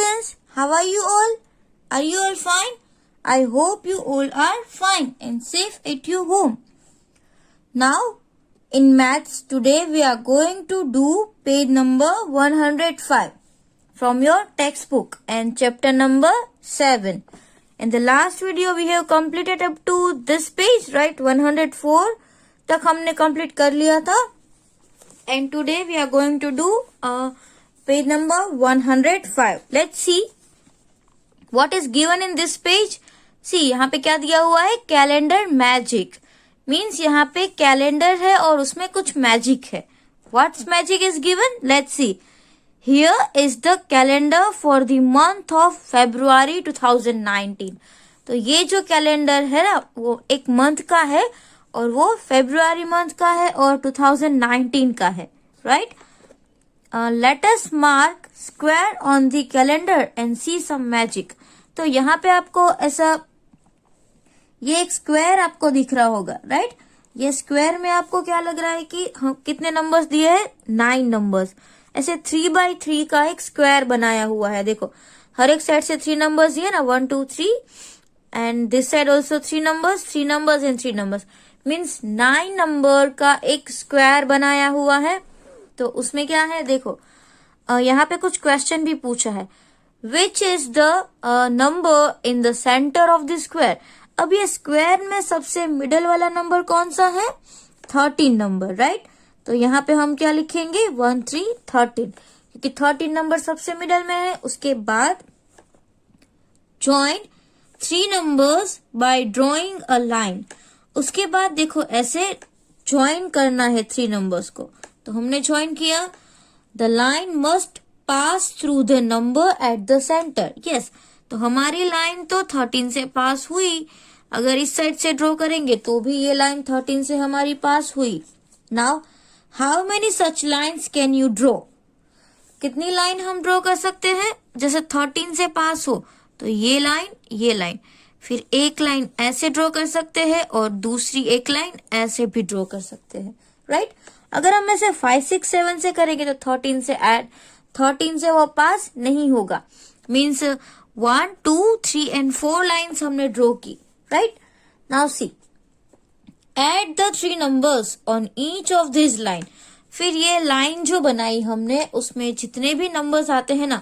students, how are you all? Are you all fine? I hope you all are fine and safe at your home. Now, in maths today we are going to do page number 105 from your textbook and chapter number 7. In the last video we have completed up to this page, right? 104 तक हमने complete कर लिया था. And today we are going to do page number 105. Let's see what is given in this page. See, यहाँ पे क्या दिया हुआ है? Calendar magic. मीन्स यहाँ पे कैलेंडर है और उसमें कुछ मैजिक है. What's magic is given? Let's see. Here is the calendar for the month of February 2019. तो ये जो कैलेंडर है ना, वो एक मंथ का है और वो फेब्रुआरी मंथ का है और 2019 का है, right? Let us mark square on the calendar and see some magic. तो यहाँ पे आपको ऐसा ये एक स्क्वायर आपको दिख रहा होगा, राइट? ये स्क्वायर में आपको क्या लग रहा है कि कितने नंबर्स दिए हैं? 9 नंबर्स. ऐसे 3x3 का एक स्क्वायर बनाया हुआ है. देखो, हर एक साइड से 3 नंबर्स दिए ना, 1 2 3, and this side also 3 numbers and 3 numbers. Means 9 number का एक स्क्वायर बनाया हुआ है. तो उसमें क्या है? देखो, यहाँ पे कुछ क्वेश्चन भी पूछा है. Which is the number in the centre of the square. अब ये स्क्वायर में सबसे मिडल वाला नंबर कौन सा है? 13 नंबर, राइट? तो यहाँ पे हम क्या लिखेंगे? 1 3 13, क्योंकि 13 नंबर सबसे मिडल में है. उसके बाद join 3 numbers by drawing a line. उसके बाद देखो, ऐसे ज्वाइन करना है 3 नंबर्स को. तो हमने ज्वाइन किया. The line must pass through the number at the centre. Yes, तो हमारी लाइन तो 13 से पास हुई. अगर इस साइड से ड्रॉ करेंगे तो भी ये लाइन 13 से हमारी पास हुई. Now how many such lines can you draw. कितनी लाइन हम ड्रॉ कर सकते हैं? जैसे 13 से पास हो तो ये लाइन, फिर एक लाइन ऐसे ड्रॉ कर सकते हैं और दूसरी एक लाइन ऐसे भी ड्रॉ कर सकते हैं, राइट? अगर हम ऐसे 5 6 7 से करेंगे तो 13 से वो पास नहीं होगा. मीन्स 1 2 3 and 4 लाइन्स हमने ड्रॉ की, right? Now see, add the 3 numbers on each of this line. फिर ये लाइन जो बनाई हमने, उसमें जितने भी नंबर्स आते हैं ना,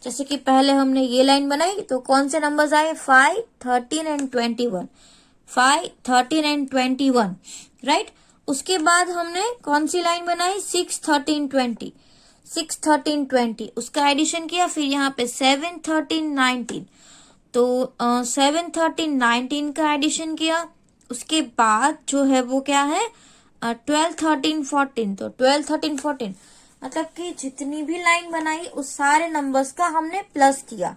जैसे कि पहले हमने ये लाइन बनाई तो कौन से नंबर्स आए? 5 13 and 21. 5 13 and 21, right? उसके बाद हमने कौन सी लाइन बनाई? 6 13 20. 6 13 20, उसका एडिशन किया. फिर यहाँ पे 7 13 19, तो 7 13 19 का एडिशन किया. उसके बाद जो है वो क्या है? 12 13 14. तो 12 13 14 मतलब कि जितनी भी लाइन बनाई उस सारे नंबर्स का हमने प्लस किया.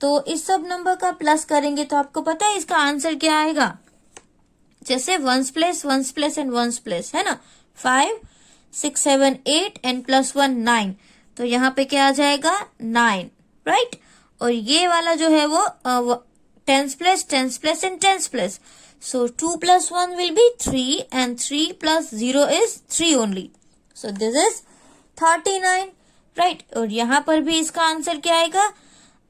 तो इस सब नंबर का प्लस करेंगे तो आपको पता है इसका आंसर क्या आएगा? जैसे 1's place and 1's place है ना, 5 6 7 8 एंड +1 9. तो यहाँ पे क्या आ जाएगा? 9, राइट? और ये वाला जो है वो 10's place and 10's place. So 2 + 1 will be 3 and 3 + 0 is 3 only. So this is 39, right? और यहाँ पर भी इसका आंसर क्या आएगा?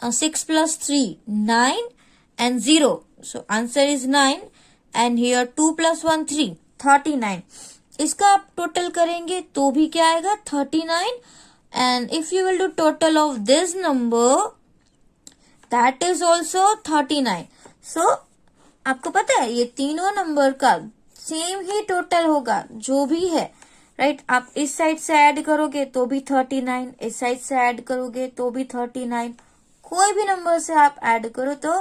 6 + 3 9 and 0. So answer is 9 and here 2 + 1 3 39. इसका आप टोटल करेंगे तो भी क्या आएगा? 39. And if you will do total of this number, that is also 39. So आपको पता है ये तीनों नंबर का सेम ही टोटल होगा जो भी है, राइट? आप इस साइड से ऐड करोगे तो भी 39, इस साइड से ऐड करोगे तो भी 39. कोई भी नंबर से आप ऐड करो तो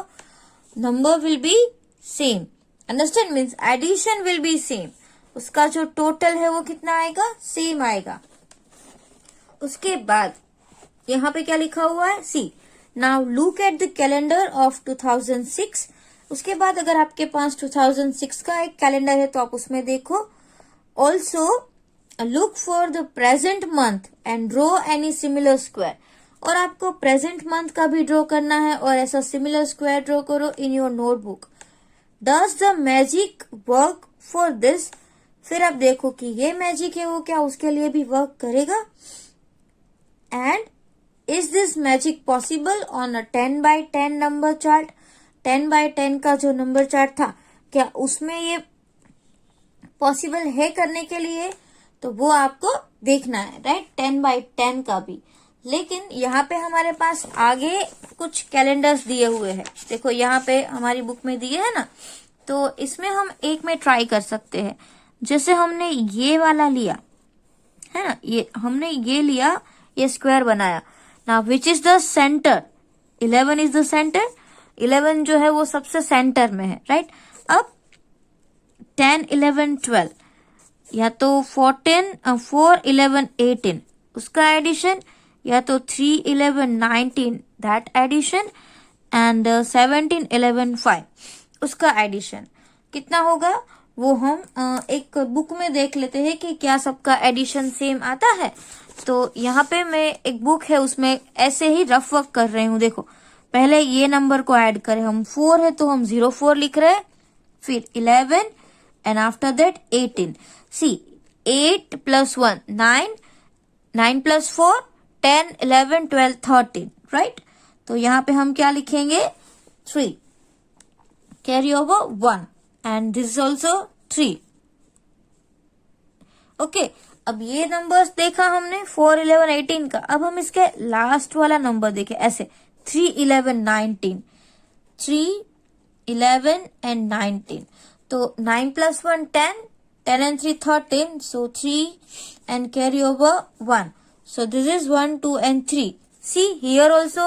number will be same. Understand? Means addition will be same. उसका जो टोटल है वो कितना आएगा? सेम आएगा. उसके बाद यहाँ पे क्या लिखा हुआ है? See, now look at the calendar of 2006. उसके बाद अगर आपके पास 2006 का एक कैलेंडर है तो आप उसमें देखो. Also look for the present month and draw any similar square. और आपको प्रेजेंट मंथ का भी ड्रॉ करना है और ऐसा सिमिलर स्क्वायर ड्रॉ करो in your notebook. Does the magic work for this. फिर आप देखो कि ये मैजिक है वो क्या उसके लिए भी वर्क करेगा. And is this magic possible on a 10x10 number chart? 10x10 का जो नंबर चार्ट था, क्या उसमें ये पॉसिबल है करने के लिए? तो वो आपको देखना है, राइट, 10x10 का भी। लेकिन यहाँ पे हमारे पास आगे कुछ कैलेंडर्स दिए हुए हैं। देखो यहाँ पे हमारी बुक में दिए है ना, तो इसमें हम एक में ट्राई कर सकते हैं। जैसे हमने ये वाला लिया है ना, ये हमने ये लिया, ये स्क्वायर बनाया। Now which is the centre? 11 is the centre. 11 जो है वो सबसे सेंटर में है, राइट। अब 10, 11, 12 या तो 4, 11, 18 उसका एडिशन, या तो 3, 11, 19 दैट एडिशन, एंड 17, 11, 5 उसका एडिशन। कितना होगा वो हम एक बुक में देख लेते हैं कि क्या सबका एडिशन सेम आता है। तो यहाँ पे मैं एक बुक है उसमें ऐसे ही रफ वर्क कर रही हूँ। देखो पहले ये नंबर को ऐड करें हम, 4 है तो हम 04 लिख रहे हैं, फिर 11 and after that 18। C 8 + 1 9, 9 + 4 10, 11, 12, 13, right. तो यहाँ पे हम क्या लिखेंगे? 3 carry over 1 and this is also 3। Okay, अब ये नंबर्स देखा हमने 4, 11, 18 का। अब हम इसके लास्ट वाला नंबर देखें ऐसे 3, 11, 19, 3, 11 एंड 19। तो 9 + 1 10, 10 and 3 13, so 3 and carry over 1. So this is 1, 2 and 3. See here also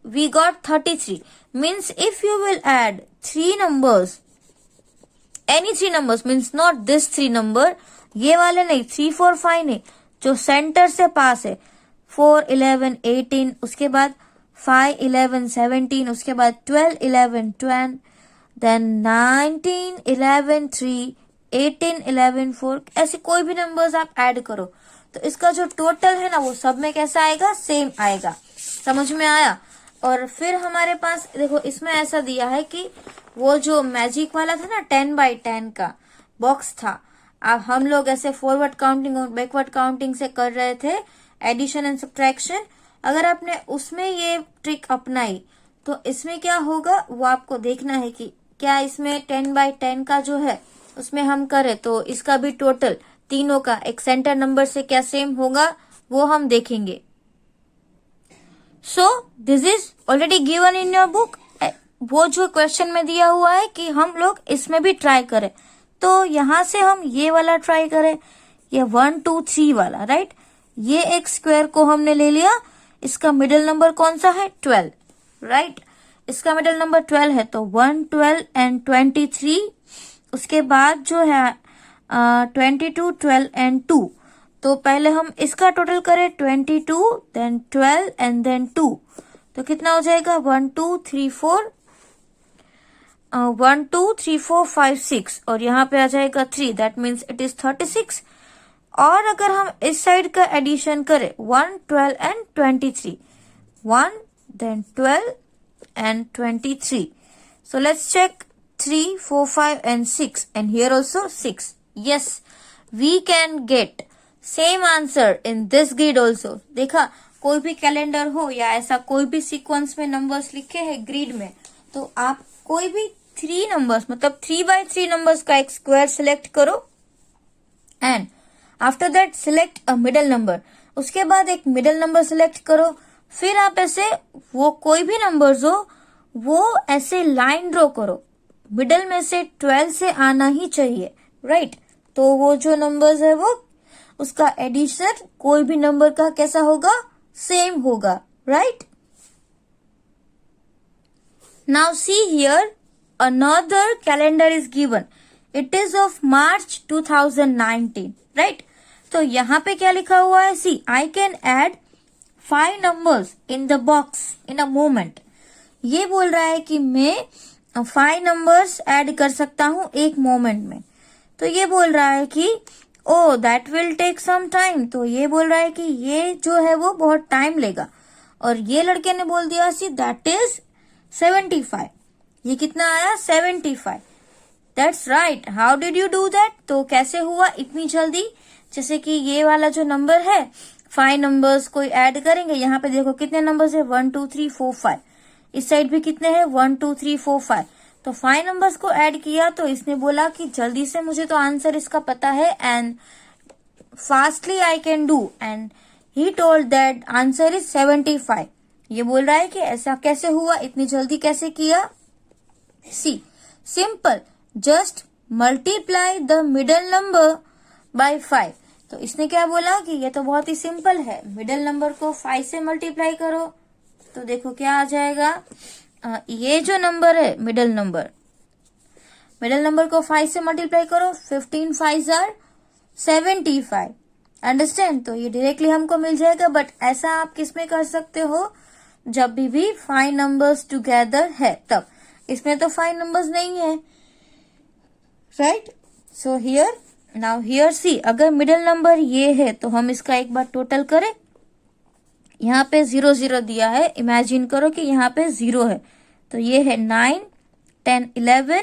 we got 33. Means if you will add 3 numbers, any 3 numbers, means not this 3 number, ये वाले नहीं, 3, 4, 5 नहीं, जो सेंटर से पास है 4, 11, 18, उसके बाद 5, 11, 17, उसके बाद 12, 11, 12, then 19, 11, 3, 18, 11, 4, ऐसे कोई भी नंबर्स आप ऐड करो तो इसका जो टोटल है ना वो सब में कैसा आएगा? सेम आएगा। समझ में आया? और फिर हमारे पास देखो इसमें ऐसा दिया है कि वो जो मैजिक वाला था ना 10x10 का बॉक्स था, अब हम लोग ऐसे फॉरवर्ड काउंटिंग और बैकवर्ड काउंटिंग से कर रहे थे एडिशन एंड सब्ट्रैक्शन। अगर आपने उसमें ये ट्रिक अपनाई तो इसमें क्या होगा वो आपको देखना है कि क्या इसमें 10x10 का जो है उसमें हम करें तो इसका भी टोटल तीनों का एक सेंटर नंबर से क्या सेम होगा वो हम देखेंगे। So this is already given in your book. वो जो क्वेश्चन में दिया हुआ है कि हम लोग इसमें भी ट्राई करें, तो यहां से हम ये वाला ट्राई करें, ये 1, 2, 3 वाला, राइट। ये एक स्क्वायर को हमने ले लिया, इसका मिडिल नंबर कौन सा है? 12, राइट। इसका मिडिल नंबर 12 है तो 1, 12 एंड 23। उसके बाद जो है 22, 12 एंड 2। तो पहले हम इसका टोटल करें 22, देन 12 एंड देन 2। तो कितना हो जाएगा? 1, 2, 3, 4, 1, 2, 3, 4, 5, 6 और यहाँ पे आ जाएगा 3, दैट मीन्स इट इज 36। और अगर हम इस साइड का एडिशन करें 1, 12 and 23, 1 then 12 and 23। So let's check 3, 4, 5 and 6 and here also 6. Yes, we can get same answer in this grid also. देखा, कोई भी कैलेंडर हो या ऐसा कोई भी सीक्वेंस में नंबर्स लिखे हैं ग्रिड में, तो आप कोई भी 3 नंबर्स मतलब 3x3 नंबर्स का एक स्क्वायर सिलेक्ट करो and after that select a middle number. उसके बाद एक मिडल नंबर सिलेक्ट करो, फिर आप ऐसे वो कोई भी नंबर्स हो वो ऐसे लाइन ड्रॉ करो, मिडल में से 12 से आना ही चाहिए, राइट। तो वो जो नंबर्स है वो उसका एडिशन कोई भी नंबर का कैसा होगा? सेम होगा, right. Now see here another calendar is given, it is of March 2019, right. तो यहाँ पे क्या लिखा हुआ है? See I can add 5 numbers in the box in a moment. ये बोल रहा है कि मैं 5 नंबर्स ऐड कर सकता हूं एक मोमेंट में। तो ये बोल रहा है कि oh that will take some time, तो ये बोल रहा है कि ये जो है वो बहुत टाइम लेगा। और ये लड़के ने बोल दिया सी दैट इज 75। ये कितना आया? 75। That's right. How did you do that? तो कैसे हुआ इतनी जल्दी? जैसे कि ये वाला जो नंबर है 5 नंबर्स को ऐड करेंगे। यहाँ पे देखो कितने नंबर्स है, 1 2 3 4 5। इस साइड भी कितने हैं, 1 2 3 4 5। तो 5 नंबर्स को ऐड किया तो इसने बोला कि जल्दी से मुझे तो आंसर इसका पता है and fastly I can do, and he told that answer is 75। ये बोल रहा है कि ऐसा कैसे हुआ, इतनी जल्दी कैसे किया। See simple, just multiply the middle number by 5। तो इसने क्या बोला कि ये तो बहुत ही सिंपल है, मिडल नंबर को 5 से मल्टीप्लाई करो। तो देखो क्या आ जाएगा, ये जो नंबर है मिडल नंबर को 5 से मल्टीप्लाई करो, 15 5 आर 75। अंडरस्टैंड। तो ये डायरेक्टली हमको मिल जाएगा, बट ऐसा आप किस में कर सकते हो, जब भी 5 नंबर्स टुगेदर है तब। इसमें तो 5 नंबर्स नहीं है, right. So here, now here see, अगर मिडिल नंबर ये है तो हम इसका एक बार टोटल करें। यहाँ पे 0 0 दिया है, इमेजिन करो कि यहाँ पे 0 है, तो ये है 9 10 11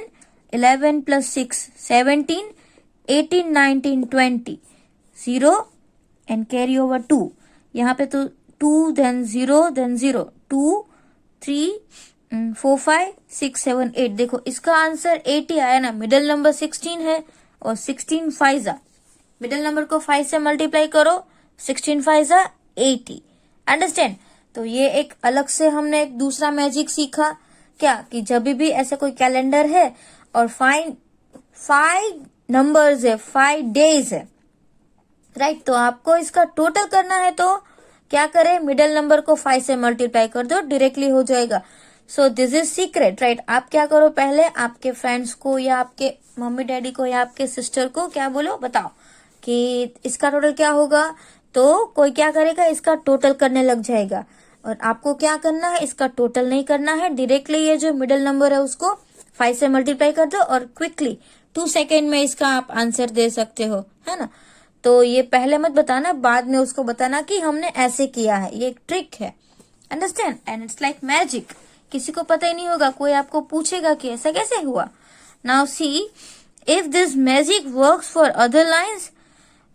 11 प्लस 6 17 18 19 20 0 एंड कैरी ओवर 2। यहाँ पे तो 2 देन 0 2 3 4 5 6 7 8। देखो इसका आंसर 80 आया ना, मिडिल नंबर 16 है और 16 5 मिडिल नंबर को 5 से मल्टीप्लाई करो, 16 5 80। अंडरस्टैंड। तो ये एक अलग से हमने एक दूसरा मैजिक सीखा, क्या कि जब भी ऐसा कोई कैलेंडर है और 5 नंबर्स है, 5 डेज है, राइट, तो आपको इसका टोटल करना है तो क्या करें, मिडिल नंबर को 5 से मल्टीप्लाई कर दो, डायरेक्टली हो जाएगा। So this is secret, right. आप क्या करो, पहले आपके फ्रेंड्स को या आपके मम्मी डैडी को या आपके सिस्टर को क्या बोलो, बताओ कि इसका टोटल क्या होगा। तो कोई क्या करेगा, इसका टोटल करने लग जाएगा, और आपको क्या करना है, इसका टोटल नहीं करना है, डायरेक्टली ये जो मिडिल नंबर है उसको 5 से मल्टीप्लाई कर दो और क्विकली 2 सेकेंड में इसका आप आंसर दे सकते हो, है ना। तो ये पहले मत बताना, बाद में उसको बताना कि हमने ऐसे किया है, ये एक ट्रिक है। Understand. And it's like magic, किसी को पता ही नहीं होगा, कोई आपको पूछेगा कि ऐसा कैसे हुआ। Now see, if this magic works for other lines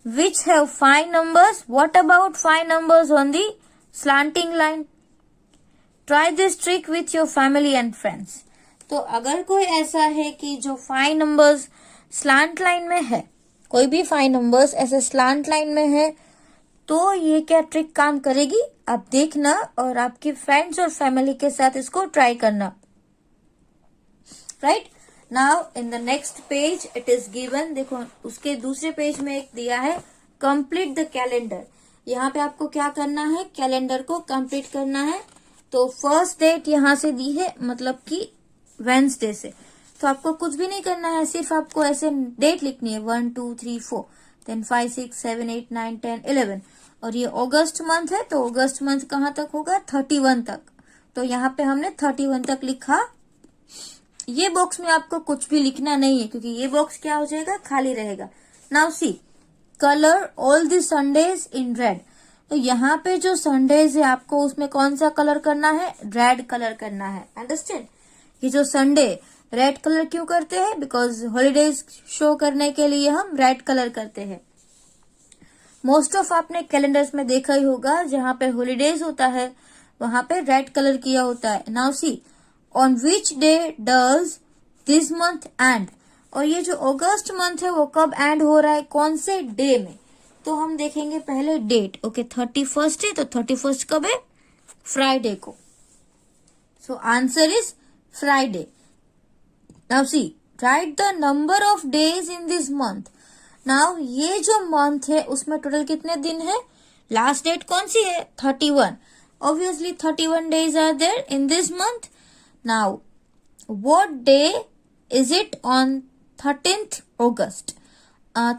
which have 5 numbers, what about 5 numbers on the slanting line? Try this trick with your family and friends. तो अगर कोई ऐसा है कि जो 5 numbers slant line में है, कोई भी 5 numbers ऐसे slant line में है, तो ये क्या ट्रिक काम करेगी, आप देखना और आपकी फ्रेंड्स और फैमिली के साथ इसको ट्राई करना, right. Now in the next page it is given, देखो उसके दूसरे पेज में एक दिया है कंप्लीट द कैलेंडर। यहाँ पे आपको क्या करना है, कैलेंडर को कंप्लीट करना है। तो फर्स्ट डेट यहाँ से दी है, मतलब कि वेंसडे से, तो आपको कुछ भी नहीं करना है, सिर्फ आपको ऐसे डेट लिखनी है 1 2 3 4 देन 5 6 7 8 9 10 11। और ये अगस्त मंथ है, तो अगस्त मंथ कहाँ तक होगा, 31 तक। तो यहाँ पे हमने 31 तक लिखा। ये बॉक्स में आपको कुछ भी लिखना नहीं है, क्योंकि ये बॉक्स क्या हो जाएगा, खाली रहेगा। Now see, colour all the Sundays in red. तो यहाँ पे जो संडेज है आपको उसमें कौन सा कलर करना है, रेड कलर करना है। अंडरस्टैंड। ये जो संडे रेड कलर क्यों करते हैं, बिकॉज हॉलीडेज शो करने के लिए हम रेड कलर करते हैं। मोस्ट ऑफ आपने कैलेंडर्स में देखा ही होगा, जहाँ पे हॉलीडेज होता है वहां पे रेड कलर किया होता है। Now see, on which day does this month and. और ये जो अगस्त मंथ है वो कब एंड हो रहा है, कौन से डे में, तो हम देखेंगे पहले डेट। ओके 31 है, तो 31 कब है, फ्राइडे को। So answer is Friday. Now see, right the number of days in this month. Now ये जो मंथ है उसमें टोटल कितने दिन है, लास्ट डेट कौन सी है, 31। Obviously 31 days are there in this month. Now, what day is it on 13th August?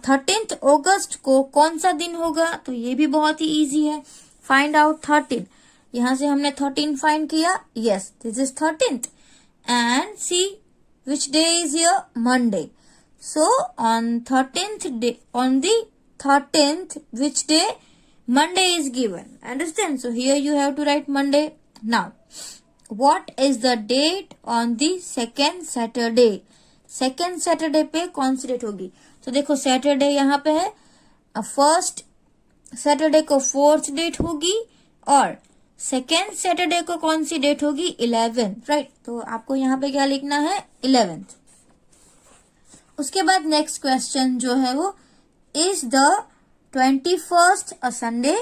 13th August को कौन सा दिन होगा, तो ये भी बहुत ही इजी है, फाइंड आउट 13। यहाँ से हमने 13 फाइंड किया, yes, this is 13th, and see which day is here, Monday. So on 13th day, on the 13th, which day, Monday is given. Understand? So here you have to write Monday. Now, what is the date on the second Saturday? Second Saturday पे कौन सी date होगी, तो देखो Saturday यहाँ पे है, first Saturday को 4th date होगी और सेकेंड सैटरडे को कौन सी डेट होगी? 11th, right. तो आपको यहाँ पे क्या लिखना है? 11th। उसके बाद नेक्स्ट क्वेश्चन जो है वो, is the 21st a Sunday?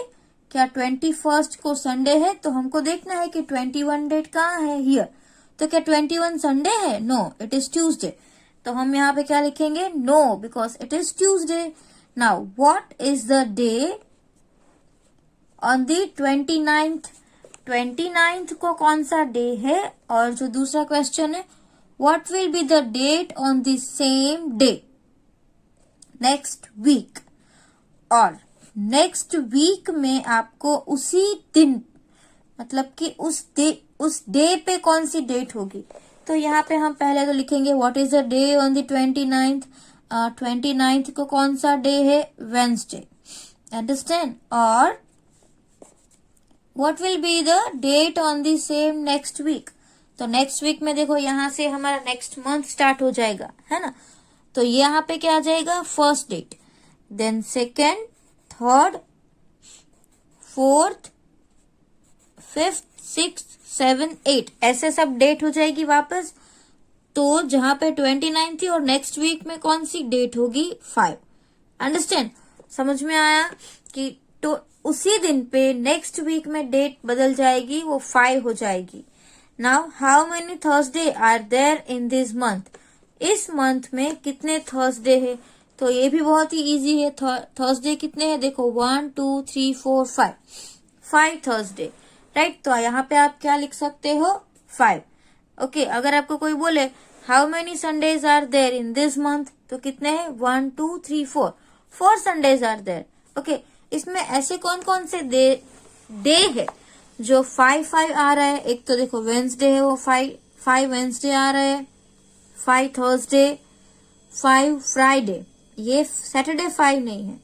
क्या 21st को संडे है? तो हमको देखना है कि 21 डेट कहाँ है? हियर। तो क्या 21 संडे है? No, it is Tuesday. तो हम यहाँ पे क्या लिखेंगे? No, because it is Tuesday. Now what is the day on the 29th? 29th को कौन सा डे है? और जो दूसरा क्वेश्चन है, what will be the date on the same day next week? और नेक्स्ट वीक में आपको उसी दिन, मतलब कि उस डे पे कौन सी डेट होगी? तो यहाँ पे हम पहले तो लिखेंगे what is the day on the 29th। 29th को कौन सा डे है? Wednesday, understand. और what will be the date on the same next week? तो नेक्स्ट वीक में देखो यहाँ से हमारा नेक्स्ट मंथ स्टार्ट हो जाएगा, है ना। तो यहाँ पे क्या आ जाएगा? First date, then second, third, fourth, fifth, six, 7, 8, ऐसे सब डेट हो जाएगी वापस। तो जहां पे 29 थी और नेक्स्ट वीक में कौन सी डेट होगी? 5। अंडरस्टैंड? समझ में आया कि तो उसी दिन पे नेक्स्ट वीक में डेट बदल जाएगी, वो 5 हो जाएगी। Now how many Thursday are there in this month? इस मंथ में कितने थर्सडे है? तो ये भी बहुत ही इजी है। थर्सडे कितने हैं? देखो 1 2 3 4 5, 5 थर्सडे, राइट। तो यहाँ पे आप क्या लिख सकते हो? 5। ओके, अगर आपको कोई बोले how many Sundays are there in this month, तो कितने हैं? 1 2 3 4, 4 संडेज आर देयर। ओके, इसमें ऐसे कौन कौन से डे है जो 5 आ रहा है? एक तो देखो वेंसडे है, वो 5 वेंसडे आ रहा है, 5 थर्सडे, 5 फ्राइडे। ये सैटरडे 5 नहीं है,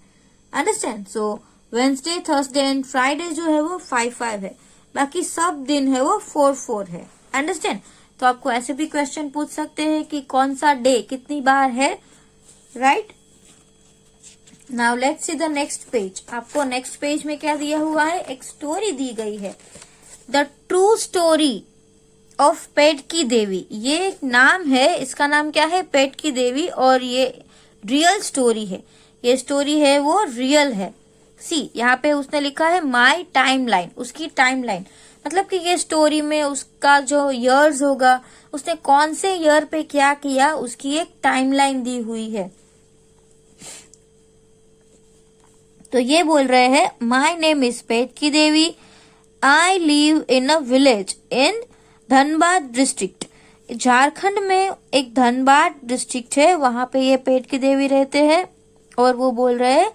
understand. So Wednesday, Thursday and Friday जो है वो 5 है, बाकी सब दिन है वो 4 है, अंडरस्टैंड। तो आपको ऐसे भी क्वेश्चन पूछ सकते हैं कि कौन सा डे कितनी बार है, right. Now let's see the next page. आपको नेक्स्ट पेज में क्या दिया हुआ है? एक स्टोरी दी गई है, द ट्रू स्टोरी ऑफ पेट की देवी। ये एक नाम है, इसका नाम क्या है? पेट की देवी। और ये रियल स्टोरी है, ये स्टोरी है वो रियल है। सी यहाँ पे उसने लिखा है माई टाइमलाइन, उसकी टाइमलाइन, मतलब कि ये स्टोरी में उसका जो ईयर्स होगा, उसने कौन से ईयर पे क्या किया, उसकी एक टाइमलाइन दी हुई है। तो ये बोल रहे हैं माई नेम इज पेट की Devi, I live in a village in Dhanbad district. Jharkhand में एक धनबाद डिस्ट्रिक्ट है, वहां पे ये पेट की देवी रहते हैं। और वो बोल रहे हैं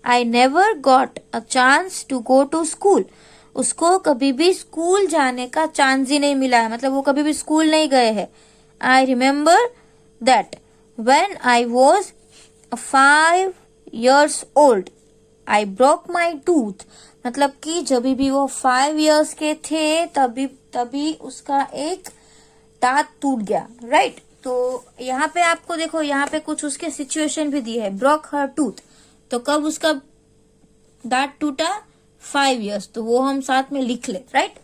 I never got a chance to go to school. उसको कभी भी स्कूल जाने का चांस ही नहीं मिला है, मतलब वो कभी भी स्कूल नहीं गए हैं। I remember that when I was 5 years old I broke my tooth. मतलब कि जब भी वो 5 years के थे तभी उसका एक दांत टूट गया, राइट। तो यहाँ पे आपको देखो, यहाँ पे कुछ उसके सिचुएशन भी दी है, ब्रोक हर टूथ। तो कब उसका दांत टूटा? 5 years, तो वो हम साथ में लिख ले, राइट।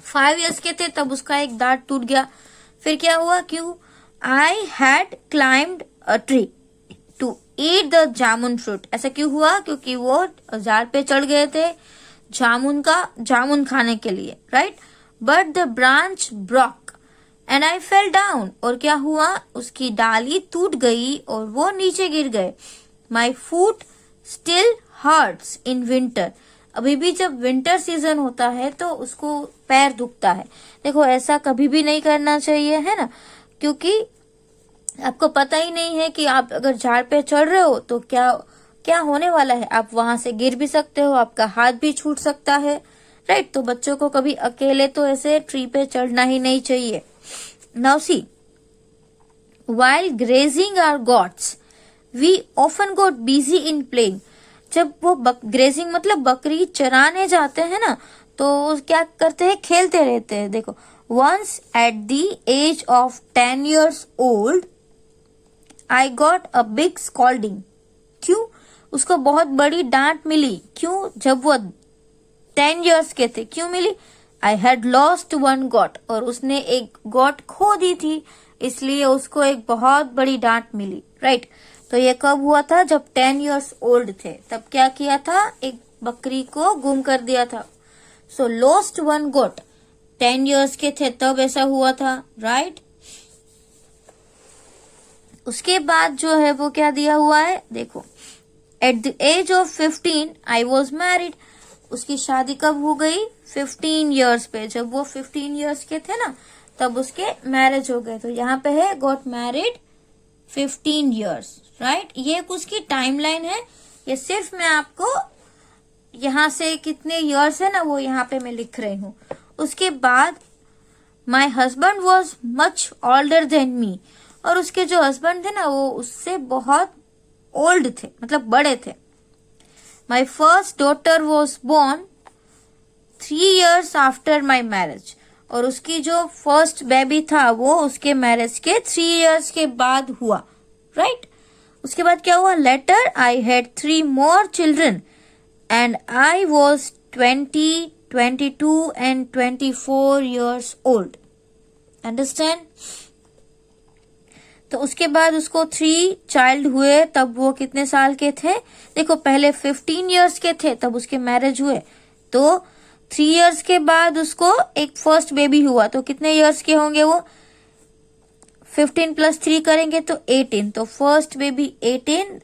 5 years के थे तब उसका एक दांत टूट गया। फिर क्या हुआ? क्यों? I had climbed a tree to eat the jamun fruit. ऐसा क्यों हुआ? क्योंकि वो झाड़ पे चढ़ गए थे जामुन खाने के लिए, right. But the branch Brock and I fell down. और क्या हुआ? उसकी डाली टूट गई और वो नीचे गिर गए। माई फूट स्टिल हर्ट्स इन विंटर। अभी भी जब विंटर सीजन होता है तो उसको पैर दुखता है। देखो ऐसा कभी भी नहीं करना चाहिए, है ना, क्योंकि आपको पता ही नहीं है कि आप अगर झाड़ पे चढ़ रहे हो तो क्या होने वाला है। आप वहां से गिर भी सकते हो, आपका हाथ भी छूट सकता है, राइट। तो बच्चों को कभी अकेले तो ऐसे ट्री पे चढ़ना ही नहीं चाहिए। Now see, while grazing our goats we often got busy in playing। जब वो ग्रेजिंग मतलब बकरी चराने जाते हैं ना, तो क्या करते हैं? खेलते रहते हैं। देखो, once at the age of 10 years old I got a big scolding। क्यों? उसको बहुत बड़ी डांट मिली। क्यों? जब वो 10 years के थे। क्यों मिली? I had lost one goat, और उसने एक गोट खो दी थी, इसलिए उसको एक बहुत बड़ी डांट मिली। राइट तो ये कब हुआ था? जब 10 years old थे। तब क्या किया था? एक बकरी को गुम कर दिया था। सो lost one goat, 10 years के थे तब ऐसा हुआ था। राइट उसके बाद जो है वो क्या दिया हुआ है, देखो, at the age of 15 I was married. उसकी शादी कब हो गई? 15 years पे। जब वो 15 years के थे ना, तब उसके मैरिज हो गए। तो यहाँ पे है गॉट मैरिड 15 years। राइट ये उसकी टाइमलाइन है। ये सिर्फ मैं आपको यहाँ से कितने years है ना, वो यहाँ पे मैं लिख रही हूँ। उसके बाद my husband was much older than me, और उसके जो हस्बैंड थे ना वो उससे बहुत ओल्ड थे, मतलब बड़े थे। My first daughter was born 3 years after my marriage, और उसकी जो फर्स्ट बेबी था वो उसके मैरिज के 3 years के बाद हुआ। राइट उसके बाद क्या हुआ? Later I had 3 more children and I was 20, 22 and 24 years old। Understand? तो उसके बाद उसको 3 child हुए, तब वो कितने साल के थे? देखो पहले 15 years के थे तब उसके मैरिज हुए, तो 3 years के बाद उसको एक फर्स्ट बेबी हुआ, तो कितने years के होंगे वो? 15 + 3 करेंगे तो 18, तो फर्स्ट बेबी 18,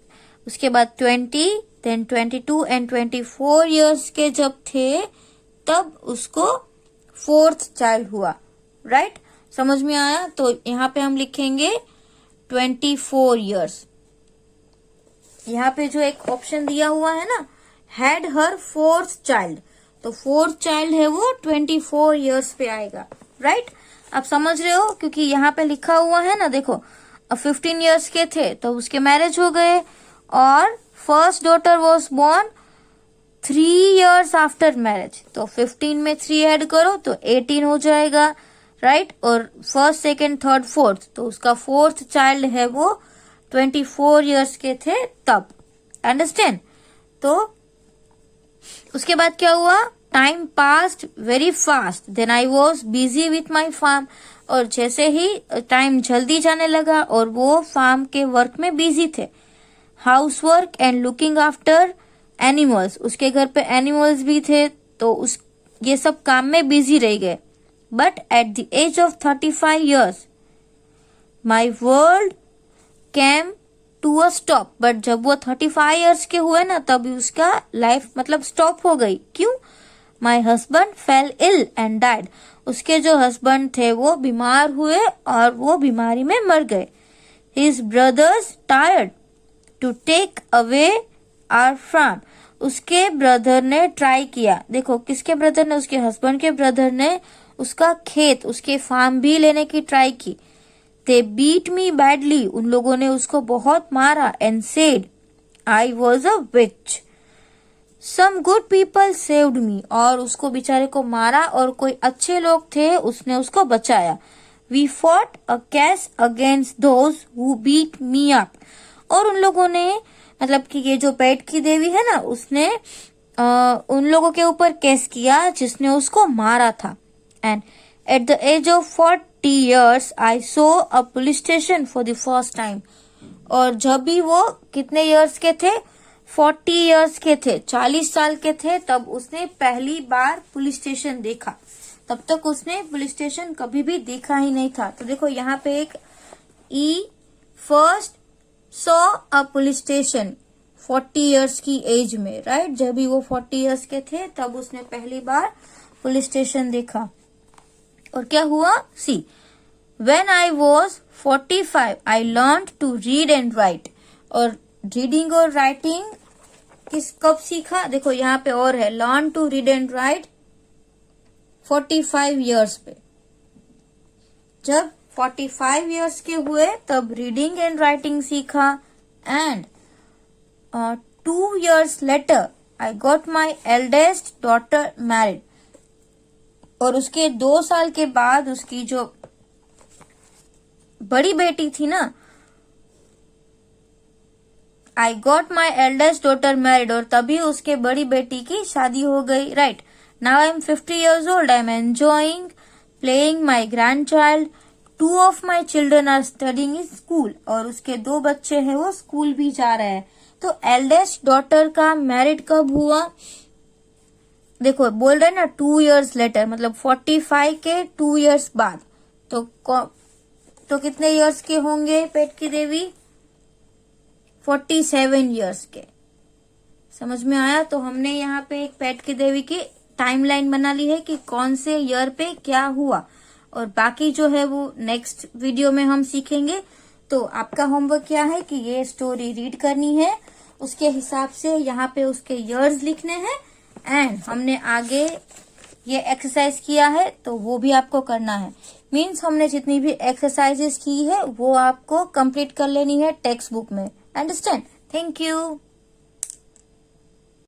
उसके बाद 20, देन 22 एंड 24 years के जब थे तब उसको 4th child हुआ। राइट समझ में आया? तो यहाँ पे हम लिखेंगे 24 years। यहाँ पे जो एक ऑप्शन दिया हुआ है ना, हैड हर 4th child, तो 4th child है वो 24 years पे आएगा। राइट आप समझ रहे हो? क्योंकि यहाँ पे लिखा हुआ है ना, देखो 15 years के थे तो उसके मैरिज हो गए, और first daughter was born 3 years after marriage, तो 15 में 3 ऐड करो तो 18 हो जाएगा। राइट और फर्स्ट, सेकेंड, थर्ड, फोर्थ, तो उसका 4th child है वो 24 years के थे तब। अंडरस्टैंड? तो उसके बाद क्या हुआ? Time passed very fast, then I was busy with my farm, और जैसे ही टाइम जल्दी जाने लगा और वो फार्म के वर्क में बिजी थे। House work and looking after animals, उसके घर पे एनिमल्स भी थे, तो उस ये सब काम में बिजी रह गए। But at the age of 35 years my world came to a stop, but जब वो 35 years के हुए ना, तब उसका लाइफ मतलब स्टॉप हो गई। क्यों? My husband fell ill and died, उसके जो हस्बैंड थे वो बीमार हुए और वो बीमारी में मर गए। His brothers tired to take away our farm, उसके ब्रदर ने ट्राई किया, देखो किसके ब्रदर ने? उसके हस्बैंड के ब्रदर ने उसका खेत, उसके फार्म भी लेने की ट्राई की। दे बीट मी बैडली, उन लोगों ने उसको बहुत मारा। And said I was a witch, some good people saved me, और उसको बेचारे को मारा और कोई अच्छे लोग थे उसने उसको बचाया। We fought a case against those who beat me up, और उन लोगों ने मतलब कि ये जो पेट की देवी है ना, उसने उन लोगों के ऊपर केस किया जिसने उसको मारा था। And at the age of 40 years I saw a police station for the first time, और जब भी वो कितने years के थे? 40 years के थे, 40 साल के थे, तब उसने पहली बार पुलिस स्टेशन देखा। तब तक उसने पुलिस स्टेशन कभी भी देखा ही नहीं था। तो देखो यहाँ पे एक I first saw a police station 40 years की एज में। राइट जब भी वो 40 years के थे तब उसने पहली बार पुलिस स्टेशन देखा। और क्या हुआ? सी When I was 45, I learned to read and write. और रीडिंग और राइटिंग कब सीखा? देखो यहाँ पे और है, learn to read and write 45 years पे। जब 45 years के हुए तब रीडिंग एंड राइटिंग सीखा। And 2 years later I got my eldest daughter married, और उसके 2 साल के बाद उसकी जो बड़ी बेटी थी ना, I got my eldest daughter married, और तभी उसके बड़ी बेटी की शादी हो गई, right. Now I am 50 years old, I am enjoying playing my grand child, 2 of my children are studying in school, और उसके 2 बच्चे हैं वो स्कूल भी जा रहे हैं। तो एल्डेस्ट डॉटर का मैरिड कब हुआ, देखो बोल रहे ना 2 years later, मतलब 45 के 2 years बाद। तो कितने years के होंगे पेट की देवी, 47 years के। समझ में आया। तो हमने यहाँ पे एक पेट की देवी की टाइमलाइन बना ली है कि कौन से ईयर पे क्या हुआ, और बाकी जो है वो नेक्स्ट वीडियो में हम सीखेंगे। तो आपका होमवर्क क्या है कि ये स्टोरी रीड करनी है, उसके हिसाब से यहाँ पे उसके ईयर्स लिखने हैं, एंड हमने आगे ये एक्सरसाइज किया है तो वो भी आपको करना है। मीन्स हमने जितनी भी एक्सरसाइजेस की है वो आपको कंप्लीट कर लेनी है टेक्स्ट बुक में। अंडरस्टैंड? Thank you.